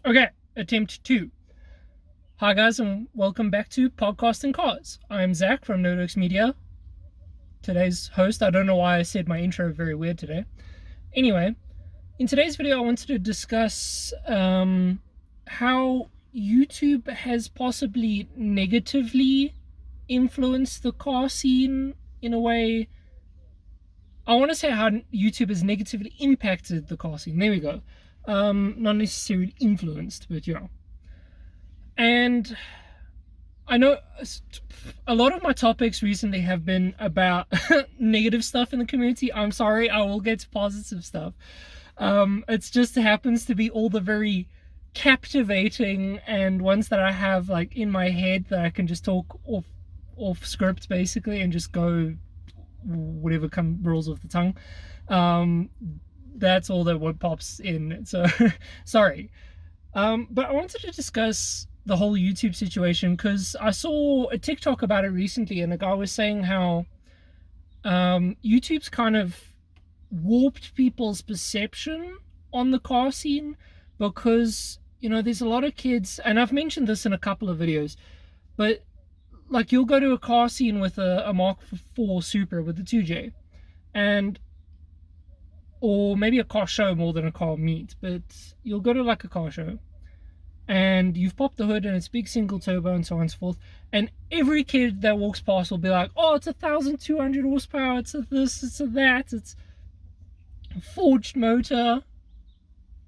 Okay, attempt two. Hi guys, and welcome back to Podcasting Cars. I'm Zach from Nodox Media, today's host. I don't know why I said my intro very weird today. Anyway, in today's video I wanted to discuss how YouTube has possibly negatively influenced the car scene in a way. I want to say how YouTube has negatively impacted the car scene. There we go. Not necessarily influenced, but yeah. And I know a lot of my topics recently have been about negative stuff in the community. I'm sorry, I will get to positive stuff. It just happens to be all the very captivating and ones that I have like in my head that I can just talk off script basically and just go whatever rolls off the tongue. That's all that what pops in. So sorry. But I wanted to discuss the whole YouTube situation because I saw a TikTok about it recently, and a guy was saying how YouTube's kind of warped people's perception on the car scene because, you know, there's a lot of kids, and I've mentioned this in a couple of videos, but like you'll go to a car scene with a Mark IV Supra with the 2J, and or maybe a car show more than a car meet, but you'll go to like a car show and you've popped the hood and it's big single turbo and so on and so forth, and every kid that walks past will be like, oh, it's 1,200 horsepower, it's a this, it's a that, it's a forged motor,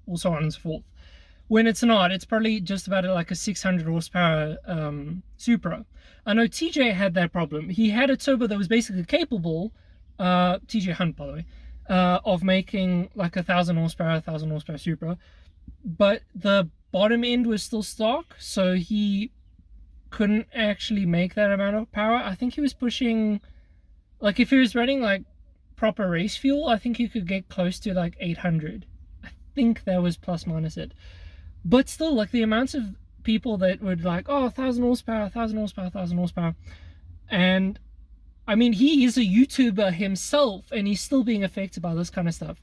or so on and so forth, when it's not. It's probably just about like a 600 horsepower Supra. I know TJ had that problem. He had a turbo that was basically capable, TJ Hunt by the way, of making like 1,000 horsepower Supra, but the bottom end was still stock, so he couldn't actually make that amount of power. I think he was pushing, like if he was running like proper race fuel, I think he could get close to like 800. I think that was plus minus it. But still, like the amounts of people that would like, oh, 1,000 horsepower, 1,000 horsepower, 1,000 horsepower. And I mean, he is a YouTuber himself and he's still being affected by this kind of stuff.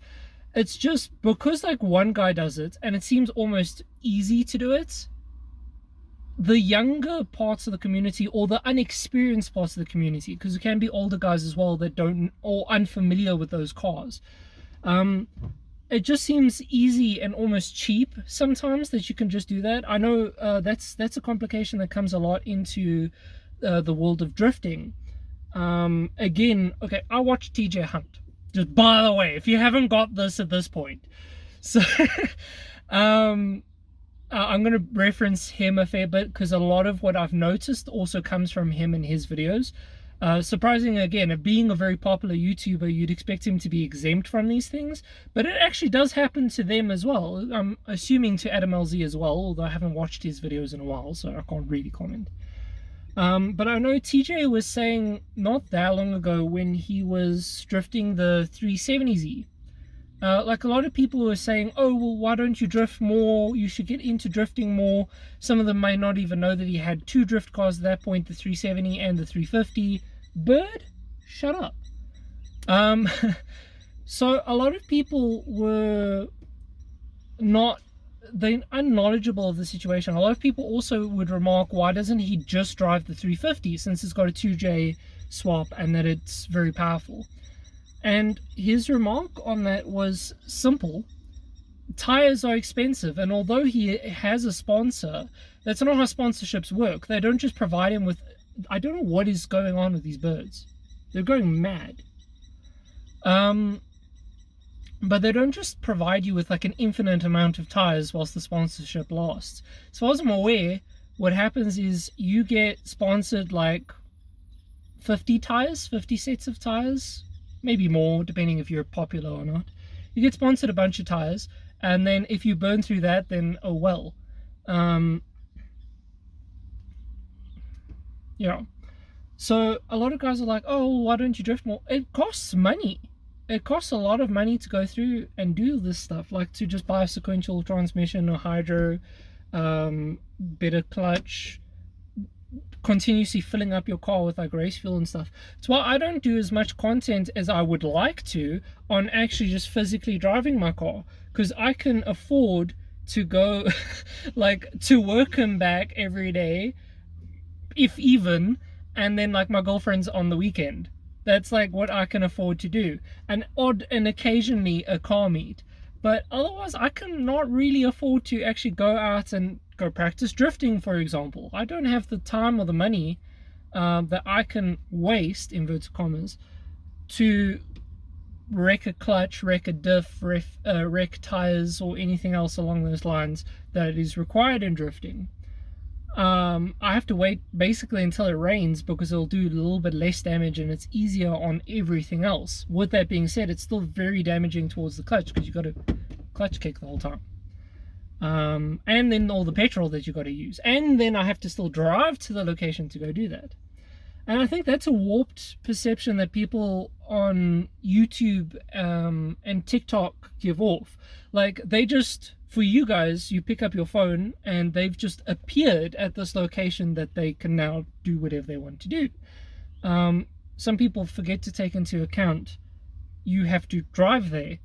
It's just because like one guy does it and it seems almost easy to do it, the younger parts of the community or the unexperienced parts of the community, because it can be older guys as well that don't, or unfamiliar with those cars, it just seems easy and almost cheap sometimes that you can just do that. I know that's a complication that comes a lot into the world of drifting. Again, okay, I watch TJ Hunt. Just by the way, if you haven't got this at this point. So I'm going to reference him a fair bit because a lot of what I've noticed also comes from him and his videos. Surprising again, being a very popular YouTuber, you'd expect him to be exempt from these things, but it actually does happen to them as well. I'm assuming to Adam LZ as well, although I haven't watched his videos in a while, so I can't really comment. But I know TJ was saying not that long ago when he was drifting the 370Z, like a lot of people were saying, oh, well, why don't you drift more? You should get into drifting more. Some of them may not even know that he had two drift cars at that point, the 370 and the 350. Bird, shut up. So a lot of people were not unknowledgeable of the situation. A lot of people also would remark, why doesn't he just drive the 350 since it's got a 2J swap and that it's very powerful? And his remark on that was simple. Tires are expensive, and although he has a sponsor, that's not how sponsorships work. They don't just provide him with, I don't know what is going on with these birds. They're going mad. But they don't just provide you with like an infinite amount of tires whilst the sponsorship lasts. As far as I'm aware, what happens is you get sponsored like 50 tires, 50 sets of tires, maybe more, depending if you're popular or not. You get sponsored a bunch of tires, and then if you burn through that, then oh well. Yeah. So a lot of guys are like, oh, why don't you drift more? It costs money. It costs a lot of money to go through and do this stuff, like to just buy a sequential transmission or hydro, better clutch, continuously filling up your car with like race fuel and stuff. It's why I don't do as much content as I would like to on actually just physically driving my car, because I can afford to go like to work and back every day, if even, and then like my girlfriend's on the weekend. That's like what I can afford to do. An odd and occasionally a car meet. But otherwise I cannot really afford to actually go out and go practice drifting, for example. I don't have the time or the money that I can waste, inverted commas, to wreck a clutch, wreck a diff, wreck tires, or anything else along those lines that is required in drifting. I have to wait basically until it rains because it'll do a little bit less damage and it's easier on everything else. With that being said, it's still very damaging towards the clutch because you've got to clutch kick the whole time. And then all the petrol that you've got to use. And then I have to still drive to the location to go do that. And I think that's a warped perception that people on YouTube and TikTok give off. Like, they just, for you guys, you pick up your phone and they've just appeared at this location that they can now do whatever they want to do. Some people forget to take into account you have to drive there.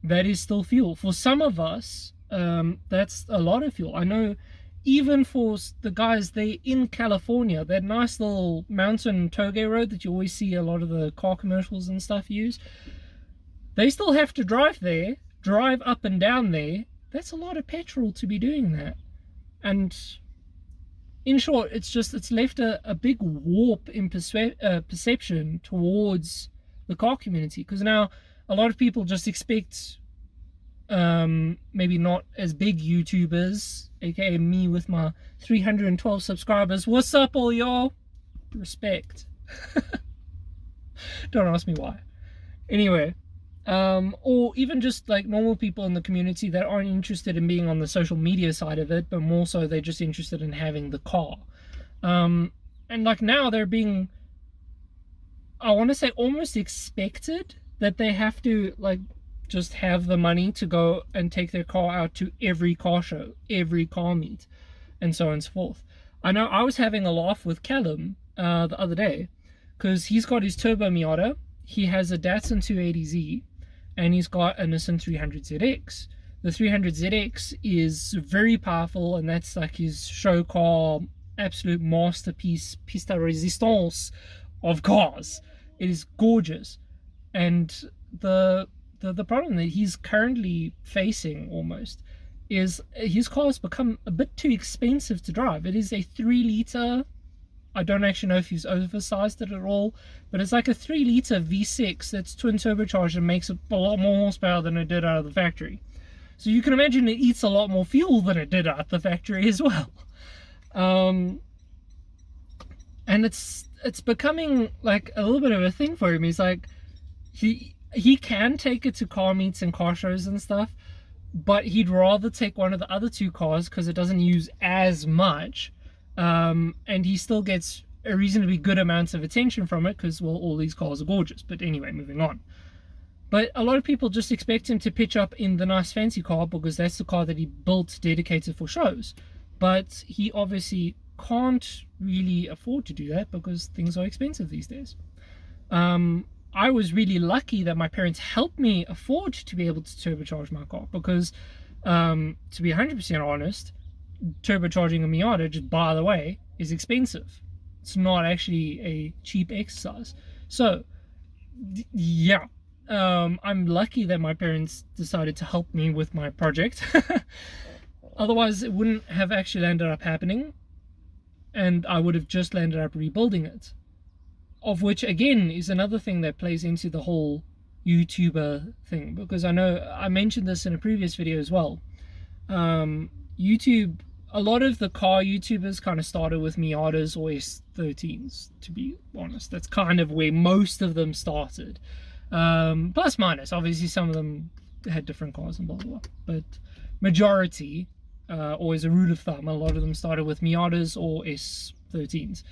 That is still fuel. For some of us, that's a lot of fuel. I know even for the guys there in California, that nice little mountain toge road that you always see a lot of the car commercials and stuff use, they still have to drive there, drive up and down there. That's a lot of petrol to be doing that. And in short, it's left a big warp in perception towards the car community, because now a lot of people just expect maybe not as big YouTubers, aka me with my 312 subscribers. What's up, all y'all? Respect. Don't ask me why. Anyway, or even just like normal people in the community that aren't interested in being on the social media side of it, but more so they're just interested in having the car. And like now they're being, I want to say, almost expected that they have to like just have the money to go and take their car out to every car show, every car meet, and so on and so forth. I know I was having a laugh with Callum the other day, because he's got his Turbo Miata, he has a Datsun 280Z, and he's got a Nissan 300ZX. The 300ZX is very powerful, and that's like his show car, absolute masterpiece, piece de resistance of cars. It is gorgeous. And the problem that he's currently facing almost is his car has become a bit too expensive to drive. It is a 3-liter, I don't actually know if he's oversized it at all, but it's like a 3-liter V6 that's twin turbocharged and makes a lot more horsepower than it did out of the factory. So you can imagine it eats a lot more fuel than it did out the factory as well. And it's becoming like a little bit of a thing for him. He's like, he can take it to car meets and car shows and stuff, but he'd rather take one of the other two cars because it doesn't use as much, and he still gets a reasonably good amount of attention from it because, well, all these cars are gorgeous. But anyway, moving on. But a lot of people just expect him to pitch up in the nice fancy car because that's the car that he built dedicated for shows. But he obviously can't really afford to do that because things are expensive these days. I was really lucky that my parents helped me afford to be able to turbocharge my car because, to be 100% honest, turbocharging a Miata, just by the way, is expensive. It's not actually a cheap exercise. So, yeah, I'm lucky that my parents decided to help me with my project. Otherwise, it wouldn't have actually ended up happening, and I would have just ended up rebuilding it. Of which, again, is another thing that plays into the whole YouTuber thing, because I know I mentioned this in a previous video as well. YouTube, a lot of the car YouTubers kind of started with Miatas or S13s, to be honest. That's kind of where most of them started. Plus minus, obviously some of them had different cars and blah blah blah, but majority, or as a rule of thumb, a lot of them started with Miatas or S13s.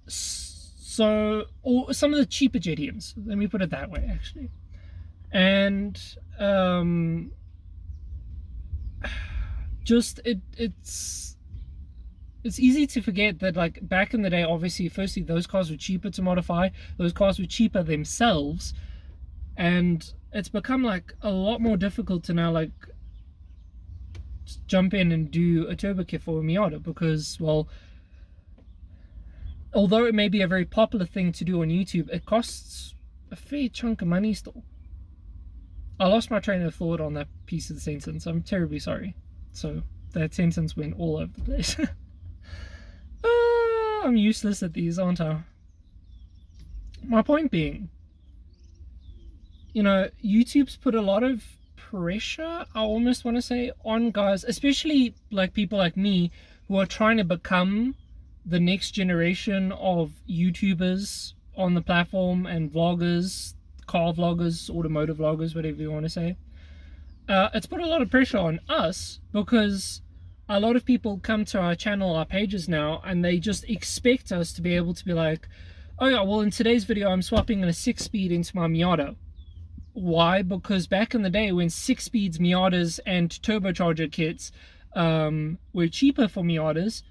So, or some of the cheaper JDMs, let me put it that way, actually. And just it's easy to forget that, like, back in the day, obviously, firstly, those cars were cheaper to modify, those cars were cheaper themselves, and it's become like a lot more difficult to now, like, jump in and do a turbo kit for a Miata, because, well, although it may be a very popular thing to do on YouTube, it costs a fair chunk of money still. I lost my train of thought on that piece of the sentence. I'm terribly sorry. So that sentence went all over the place. I'm useless at these, aren't I? My point being, you know, YouTube's put a lot of pressure, I almost want to say, on guys, especially like people like me who are trying to become the next generation of YouTubers on the platform, and vloggers, car vloggers, automotive vloggers, whatever you want to say. It's put a lot of pressure on us, because a lot of people come to our channel, our pages now, and they just expect us to be able to be like, oh yeah, well, in today's video I'm swapping a 6-speed into my Miata. Why? Because back in the day when 6-speeds Miatas and turbocharger kits were cheaper for Miatas,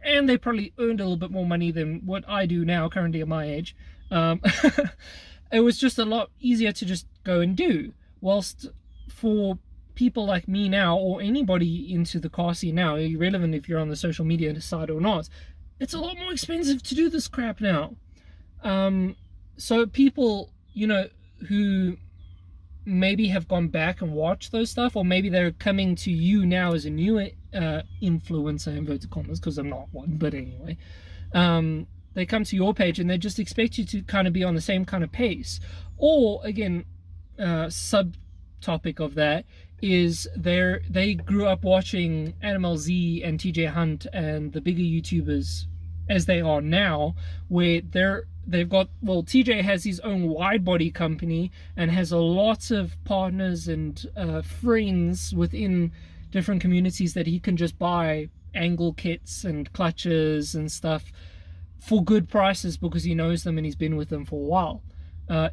and they probably earned a little bit more money than what I do now, currently at my age, it was just a lot easier to just go and do. Whilst for people like me now, or anybody into the car scene now, irrelevant if you're on the social media side or not, it's a lot more expensive to do this crap now. So people, you know, who maybe have gone back and watched those stuff, or maybe they're coming to you now as a new influencer, inverted commas, because I'm not one, but anyway, they come to your page and they just expect you to kind of be on the same kind of pace. Or again, subtopic of that is they grew up watching Animal Z and TJ Hunt and the bigger YouTubers as they are now, where they've got, well, TJ has his own wide body company and has a lot of partners and friends within different communities that he can just buy angle kits and clutches and stuff for good prices, because he knows them and he's been with them for a while,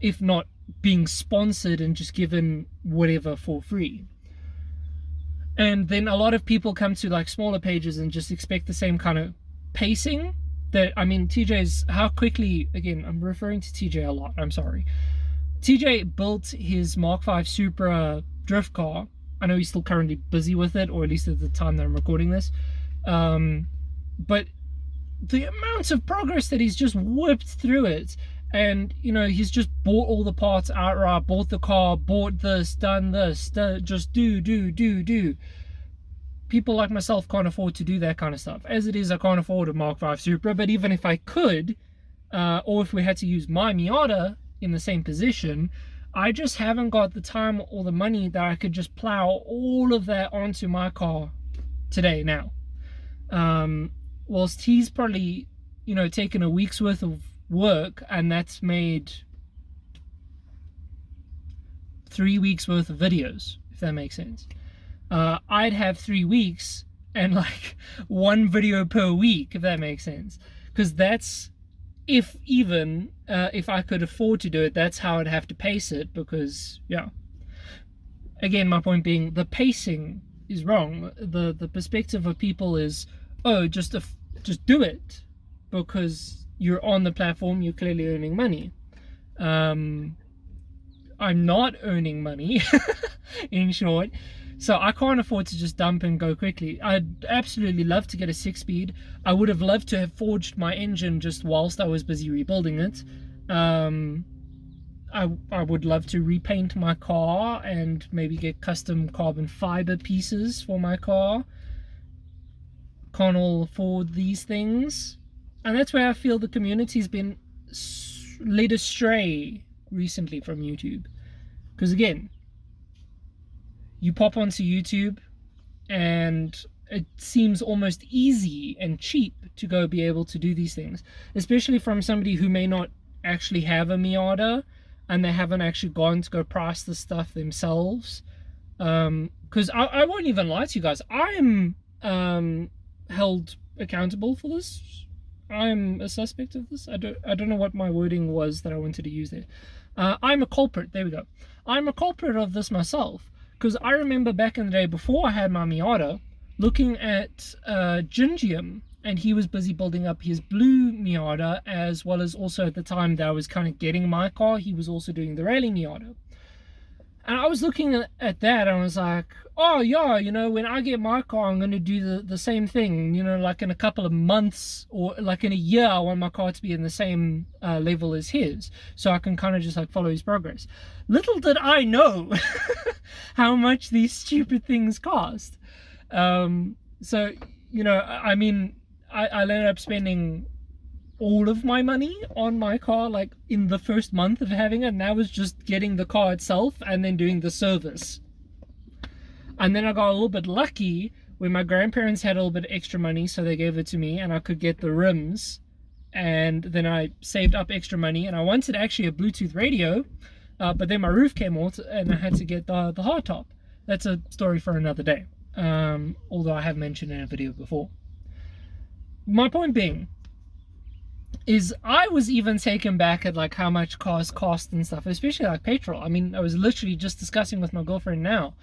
if not being sponsored and just given whatever for free. And then a lot of people come to like smaller pages and just expect the same kind of pacing. That, I mean, TJ's, how quickly, again, I'm referring to TJ a lot, I'm sorry. TJ built his Mark V Supra drift car. I know he's still currently busy with it, or at least at the time that I'm recording this. But the amount of progress that he's just whipped through it, and, you know, he's just bought all the parts outright, bought the car, bought this, done this, just do. People like myself can't afford to do that kind of stuff. As it is, I can't afford a Mark V Supra, but even if I could, or if we had to use my Miata in the same position, I just haven't got the time or the money that I could just plow all of that onto my car today now. Whilst he's probably, you know, taken a week's worth of work, and that's made 3 weeks worth of videos, if that makes sense. I'd have 3 weeks and like 1 video per week, if that makes sense, because that's, if even if I could afford to do it, that's how I'd have to pace it. Because, yeah, again, my point being, the pacing is wrong. The perspective of people is, oh, just do it because you're on the platform, you're clearly earning money. I'm not earning money, in short. So I can't afford to just dump and go quickly. I'd absolutely love to get a 6-speed. I would have loved to have forged my engine just whilst I was busy rebuilding it. I would love to repaint my car and maybe get custom carbon fiber pieces for my car. Can't all afford these things. And that's where I feel the community's been led astray recently from YouTube. Because again, you pop onto YouTube and it seems almost easy and cheap to go be able to do these things, especially from somebody who may not actually have a Miata and they haven't actually gone to go price the stuff themselves. Because I won't even lie to you guys, I am held accountable for this. I'm a suspect of this. I don't know what my wording was that I wanted to use there. I'm a culprit. There we go. I'm a culprit of this myself. Because I remember back in the day, before I had my Miata, looking at Gingium, and he was busy building up his blue Miata, as well as also at the time that I was kind of getting my car, he was also doing the rally Miata. And I was looking at that and I was like, oh yeah, when I get my car, I'm going to do the same thing, like in a couple of months or like in a year, I want my car to be in the same level as his. So I can kind of just like follow his progress. Little did I know how much these stupid things cost. So, I mean, I ended up spending all of my money on my car like in the first month of having it, and that was just getting the car itself and then doing the service. And then I got a little bit lucky when my grandparents had a little bit of extra money, so they gave it to me and I could get the rims. And then I saved up extra money and I wanted actually a Bluetooth radio, but then my roof came off and I had to get the hardtop. That's a story for another day, although I have mentioned in a video before. My point being is I was even taken back at like how much cars cost and stuff, especially like petrol. I mean, I was literally just discussing with my girlfriend now.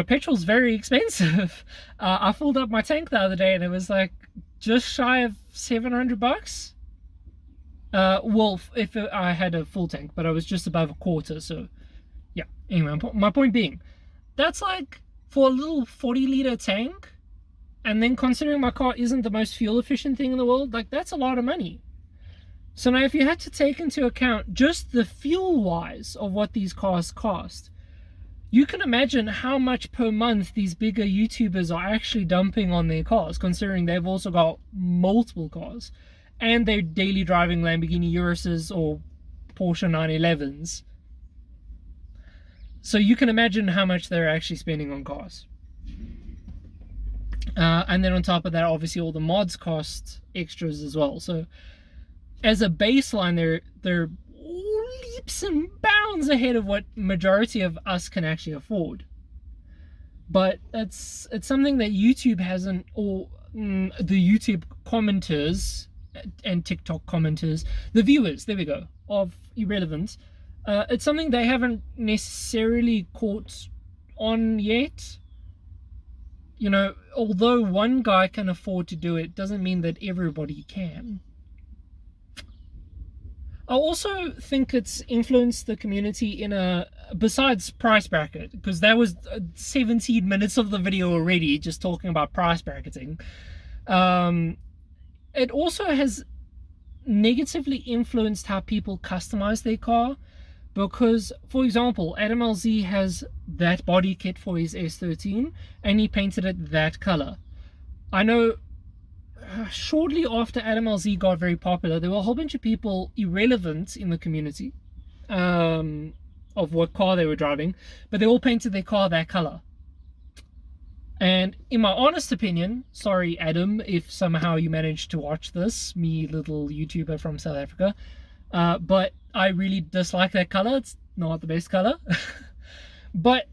Petrol's very expensive. I filled up my tank the other day and it was like just shy of $700. Well, if I had a full tank, but I was just above a quarter. So yeah. Anyway, my point being, that's like for a little 40-liter tank. And then considering my car isn't the most fuel efficient thing in the world, like that's a lot of money. So now if you had to take into account just the fuel wise of what these cars cost, you can imagine how much per month these bigger YouTubers are actually dumping on their cars, considering they've also got multiple cars and they're daily driving Lamborghini Uruses or Porsche 911s. So you can imagine how much they're actually spending on cars. And then on top of that, obviously all the mods cost extras as well. So as a baseline, they're leaps and bounds ahead of what majority of us can actually afford. But it's something that YouTube hasn't, or the YouTube commenters and TikTok commenters, the viewers, there we go, of Irrelevant, it's something they haven't necessarily caught on yet. Although one guy can afford to do it, doesn't mean that everybody can. I also think it's influenced the community besides price bracket, because that was 17 minutes of the video already, just talking about price bracketing. It also has negatively influenced how people customize their car. Because, for example, Adam LZ has that body kit for his S13 and he painted it that color. I know shortly after Adam LZ got very popular, there were a whole bunch of people irrelevant in the community of what car they were driving, but they all painted their car that color. And in my honest opinion, sorry Adam if somehow you managed to watch this, me little YouTuber from South Africa, but I really dislike that color. It's not the best color. But,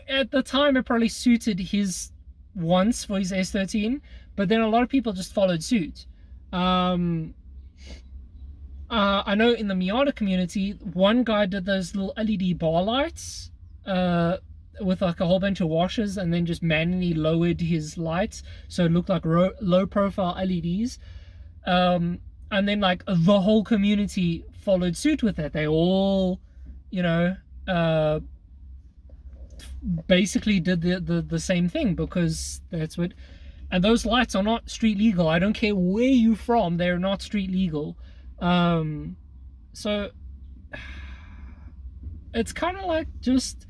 at the time it probably suited his wants for his S13, but then a lot of people just followed suit. I know in the Miata community, one guy did those little LED bar lights with like a whole bunch of washers and then just manually lowered his lights so it looked like low profile LEDs. And then like the whole community followed suit with that. They all, basically did the same thing, because that's what, and those lights are not street legal. I don't care where you're from, they're not street legal. So it's kind of like just,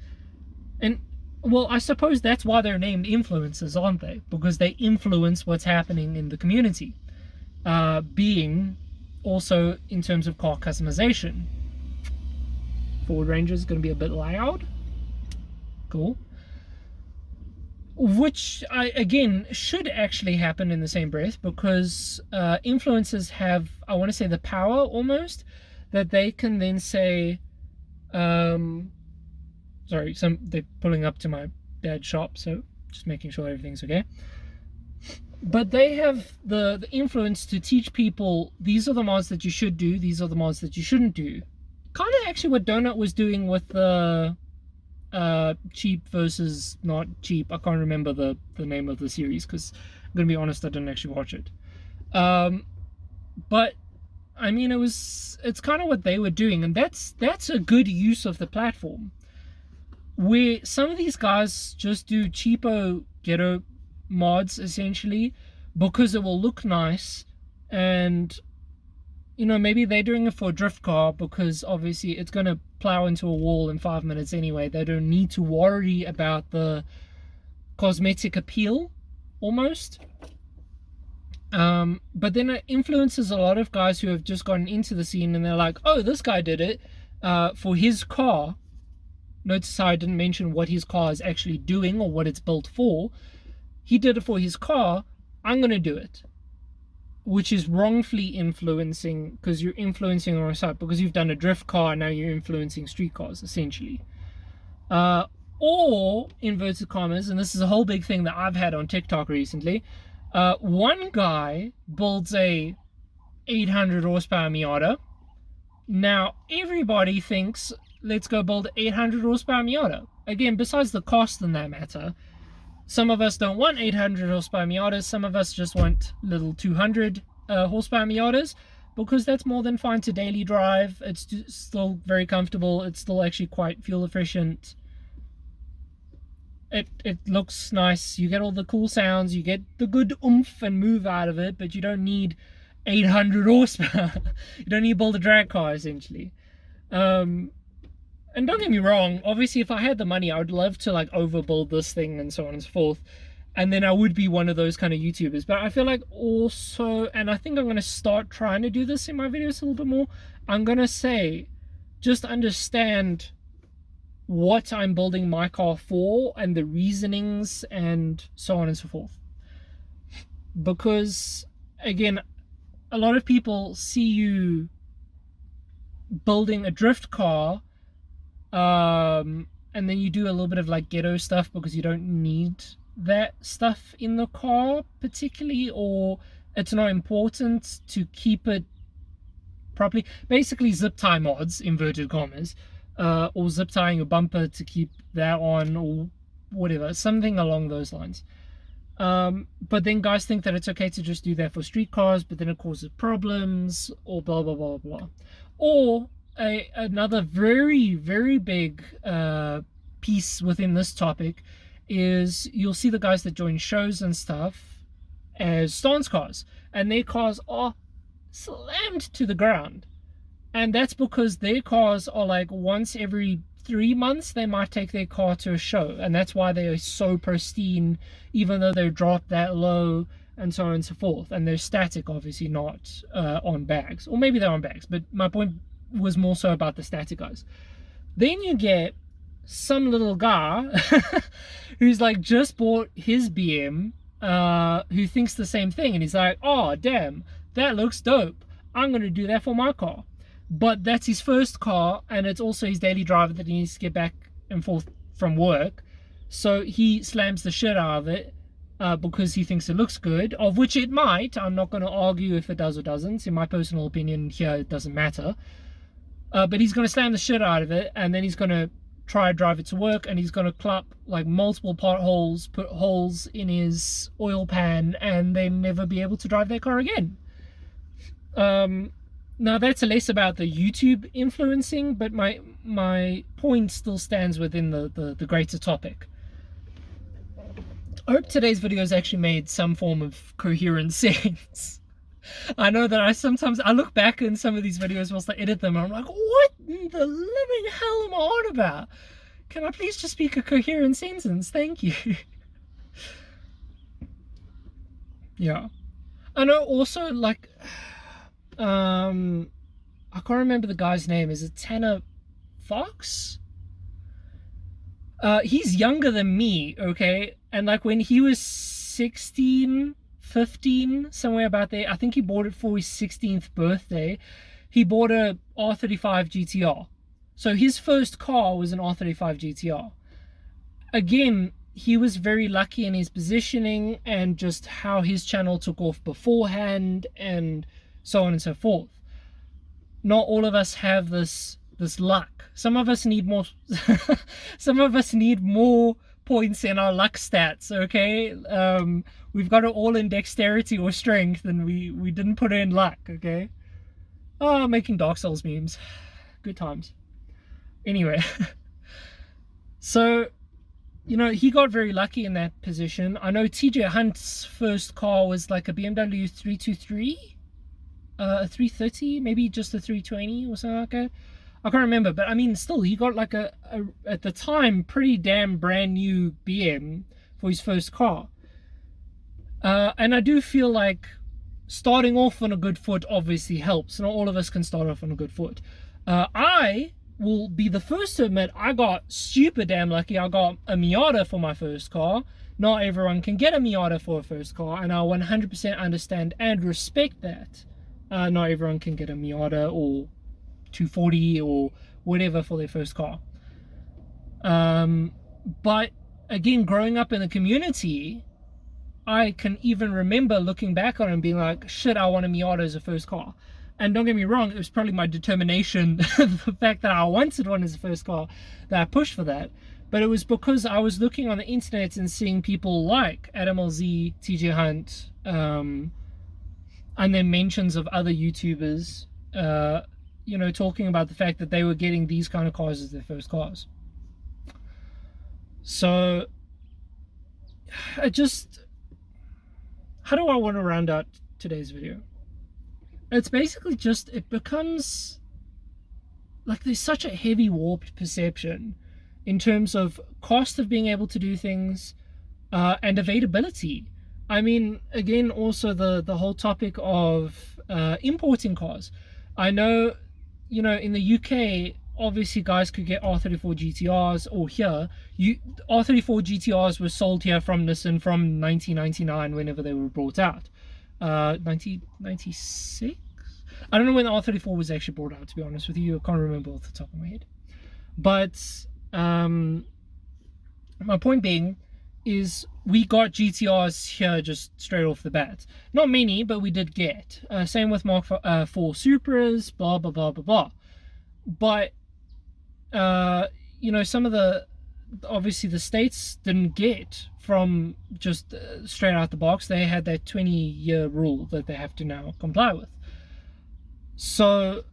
and well, I suppose that's why they're named influencers, aren't they? Because they influence what's happening in the community. Being also in terms of car customization. Ford Ranger is going to be a bit loud. Cool. Which, again, should actually happen in the same breath, because influencers have, I want to say, the power almost, that they can then say, sorry, they're pulling up to my dad's shop, so just making sure everything's okay. But they have the influence to teach people, these are the mods that you should do, these are the mods that you shouldn't do. Kind of actually what Donut was doing with the cheap versus not cheap. I can't remember the name of the series, because I'm going to be honest, I didn't actually watch it. But I mean, it's kind of what they were doing, and that's a good use of the platform. where some of these guys just do cheapo ghetto mods essentially because it will look nice, and you know, maybe they're doing it for a drift car because obviously it's going to plow into a wall in 5 minutes anyway. They don't need to worry about the cosmetic appeal almost. But then it influences a lot of guys who have just gotten into the scene, and they're like, oh, this guy did it for his car. Notice how I didn't mention what his car is actually doing or what it's built for. He did it for his car, I'm going to do it. Which is wrongfully influencing, because you're influencing the wrong side. Because you've done a drift car, now you're influencing street cars, essentially. Or, inverted commas, and this is a whole big thing that I've had on TikTok recently. One guy builds a 800 horsepower Miata. Now, everybody thinks, let's go build an 800 horsepower Miata. Again, besides the cost in that matter, some of us don't want 800 horsepower Miatas, some of us just want little 200 horsepower Miatas, because that's more than fine to daily drive. It's still very comfortable, it's still actually quite fuel efficient. It looks nice, you get all the cool sounds, you get the good oomph and move out of it, but you don't need 800 horsepower. You don't need to build a drag car, essentially. And don't get me wrong, obviously if I had the money, I would love to like overbuild this thing and so on and so forth. And then I would be one of those kind of YouTubers. But I feel like also, and I think I'm going to start trying to do this in my videos a little bit more, I'm going to say, just understand what I'm building my car for and the reasonings and so on and so forth. Because, again, a lot of people see you building a drift car, and then you do a little bit of like ghetto stuff because you don't need that stuff in the car particularly, or it's not important to keep it properly. Basically zip tie mods, inverted commas, or zip tying a bumper to keep that on, or whatever, something along those lines. But then guys think that it's okay to just do that for street cars, but then it causes problems, or blah blah blah blah. Or another very, very big piece within this topic is you'll see the guys that join shows and stuff as stance cars, and their cars are slammed to the ground. And that's because their cars are like once every 3 months they might take their car to a show, and that's why they are so pristine even though they're dropped that low and so on and so forth. And they're static, obviously not on bags, or maybe they're on bags, but my point was more so about the static guys. Then you get some little guy who's like just bought his BM, who thinks the same thing, and he's like, oh damn, that looks dope, I'm gonna do that for my car. But that's his first car, and it's also his daily driver that he needs to get back and forth from work, so he slams the shit out of it because he thinks it looks good, of which it might. I'm not going to argue if it does or doesn't. In my personal opinion here, it doesn't matter. But he's going to slam the shit out of it, and then he's going to try to drive it to work, and he's going to clap like multiple potholes, put holes in his oil pan, and then never be able to drive that car again. Now that's less about the YouTube influencing, but my point still stands within the greater topic. I hope today's video has actually made some form of coherent sense. I know that I look back in some of these videos whilst I edit them, and I'm like, what in the living hell am I on about? Can I please just speak a coherent sentence? Thank you. Yeah. I know also, like, I can't remember the guy's name. Is it Tanner Fox? He's younger than me, okay? And like when he was 16, 15, somewhere about there, I think he bought it for his 16th birthday. He bought a R35 GTR. So his first car was an R35 GTR. Again, he was very lucky in his positioning and just how his channel took off beforehand and so on and so forth. Not all of us have this luck. Some of us need more some of us need more points in our luck stats, okay? We've got it all in dexterity or strength, and we didn't put it in luck, okay? Oh, making Dark Souls memes. Good times. Anyway. So, he got very lucky in that position. I know TJ Hunt's first car was like a BMW 323, a 330, maybe just a 320 or something like that. I can't remember, but I mean, still, he got like a at the time, pretty damn brand new BM for his first car. And I do feel like starting off on a good foot obviously helps. Not all of us can start off on a good foot. I will be the first to admit I got super damn lucky. I got a Miata for my first car. Not everyone can get a Miata for a first car, and I 100% understand and respect that. Not everyone can get a Miata or 240 or whatever for their first car. But again, growing up in the community, I can even remember looking back on it and being like, shit, I want a Miata as a first car. And don't get me wrong, it was probably my determination, the fact that I wanted one as a first car, that I pushed for that. But it was because I was looking on the internet and seeing people like Adam LZ, TJ Hunt, and then mentions of other YouTubers, talking about the fact that they were getting these kind of cars as their first cars. So, how do I want to round out today's video? It's basically just, it becomes like there's such a heavy warped perception in terms of cost of being able to do things, and availability. I mean, again, also the whole topic of importing cars. I know, in the UK, obviously guys could get R34 GTRs, or here, R34 GTRs were sold here from Nissan from 1999, whenever they were brought out. 1996? I don't know when the R34 was actually brought out, to be honest with you. I can't remember off the top of my head. But my point being is we got GTRs here just straight off the bat. Not many, but we did get. Same with Mark 4 Supras, blah, blah, blah, blah, blah. But, some of obviously the states didn't get from just straight out the box. They had that 20-year rule that they have to now comply with. So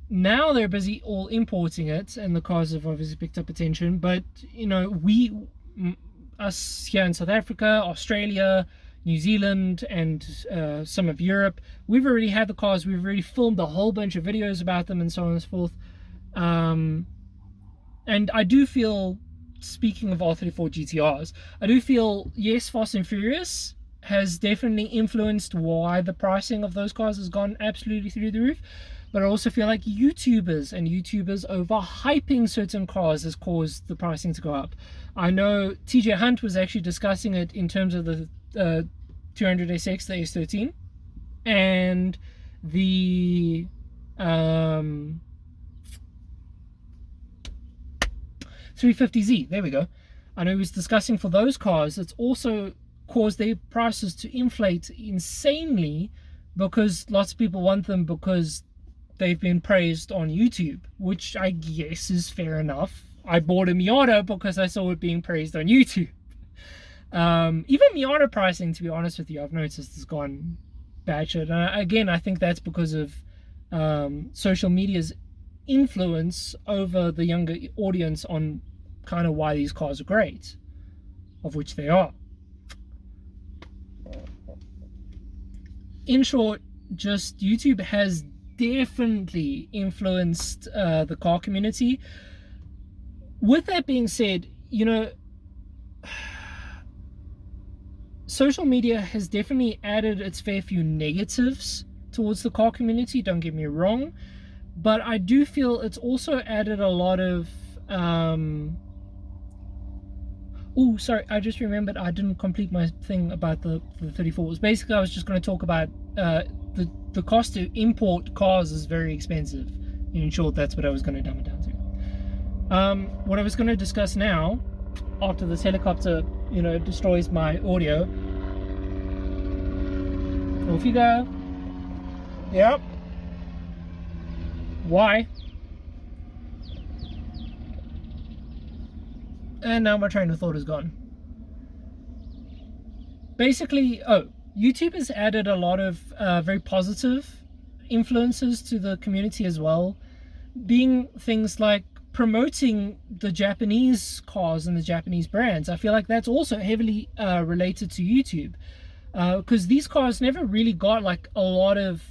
now they're busy all importing it, and the cars have obviously picked up attention. But us here in South Africa, Australia, New Zealand, and some of Europe, we've already had the cars. We've already filmed a whole bunch of videos about them and so on and so forth. And I do feel, speaking of R34 GTRs, I do feel, yes, Fast and Furious has definitely influenced why the pricing of those cars has gone absolutely through the roof. But I also feel like YouTubers overhyping certain cars has caused the pricing to go up. I know TJ Hunt was actually discussing it in terms of the 200SX, the S13, and the 350Z. There we go. I know he was discussing for those cars, it's also caused their prices to inflate insanely because lots of people want them because they've been praised on YouTube, which I guess is fair enough. I bought a Miata because I saw it being praised on YouTube. Even Miata pricing, to be honest with you, I've noticed has gone batshit. Again, I think that's because of social media's influence over the younger audience on kind of why these cars are great, of which they are. In short, just YouTube has definitely influenced the car community. With that being said, social media has definitely added its fair few negatives towards the car community, don't get me wrong, but I do feel it's also added a lot of oh, sorry, I just remembered I didn't complete my thing about the 34s. Basically, I was just going to talk about the cost to import cars is very expensive. In short, that's what I was going to dumb it down to. What I was going to discuss now, after this helicopter, destroys my audio. Off you go. Yep. Why? And now my train of thought is gone. Basically, YouTube has added a lot of very positive influences to the community as well, being things like promoting the Japanese cars and the Japanese brands. I feel like that's also heavily related to YouTube, because these cars never really got like a lot of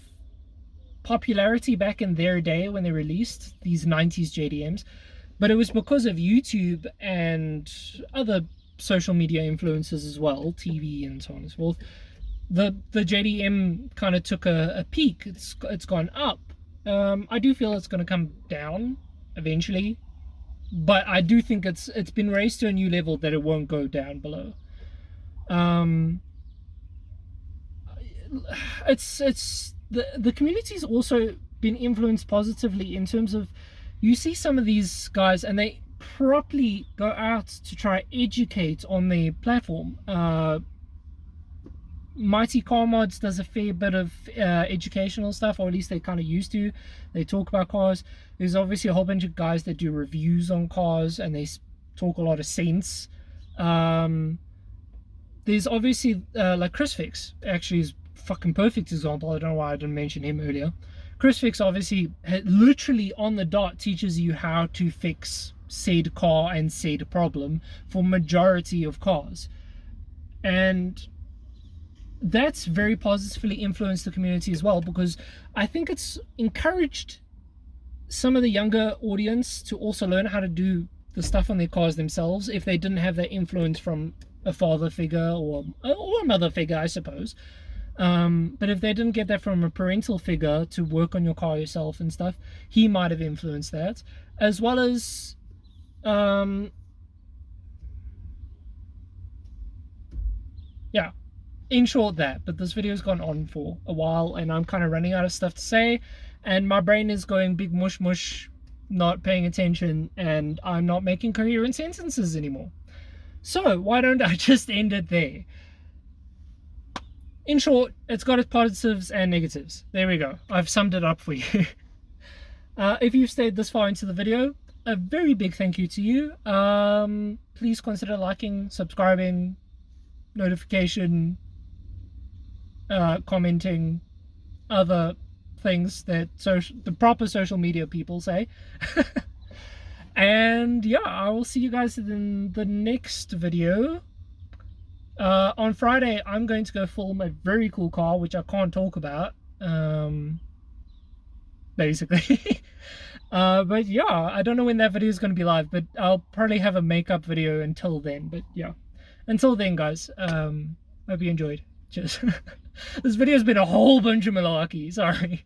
popularity back in their day when they released these 90s JDMs, but it was because of YouTube and other social media influences as well, TV and so on and so forth. The JDM kind of took a peak. It's gone up. I do feel it's going to come down eventually, but I do think it's been raised to a new level that it won't go down below. It's the community's also been influenced positively in terms of, you see some of these guys and they properly go out to try educate on the platform. Mighty Car Mods does a fair bit of educational stuff, or at least they kind of used to. They talk about cars. There's obviously a whole bunch of guys that do reviews on cars and they talk a lot of sense. There's obviously like ChrisFix actually is fucking perfect example. I don't know why I didn't mention him earlier. ChrisFix obviously literally on the dot teaches you how to fix said car and said problem for majority of cars, and that's very positively influenced the community as well, because I think it's encouraged some of the younger audience to also learn how to do the stuff on their cars themselves if they didn't have that influence from a father figure or a mother figure, I suppose. But if they didn't get that from a parental figure to work on your car yourself and stuff, he might have influenced that, as well as yeah, in short that. But this video's gone on for a while and I'm kind of running out of stuff to say, and my brain is going big mush mush, not paying attention, and I'm not making coherent sentences anymore. So why don't I just end it there? In short, it's got its positives and negatives. There we go. I've summed it up for you. If you've stayed this far into the video, a very big thank you to you. Please consider liking, subscribing, notification, commenting, other things that the proper social media people say. And yeah, I will see you guys in the next video. On Friday, I'm going to go film a very cool car, which I can't talk about, basically. But yeah, I don't know when that video is going to be live, but I'll probably have a makeup video until then. But yeah, until then, guys, hope you enjoyed. Cheers. This video's been a whole bunch of malarkey, sorry.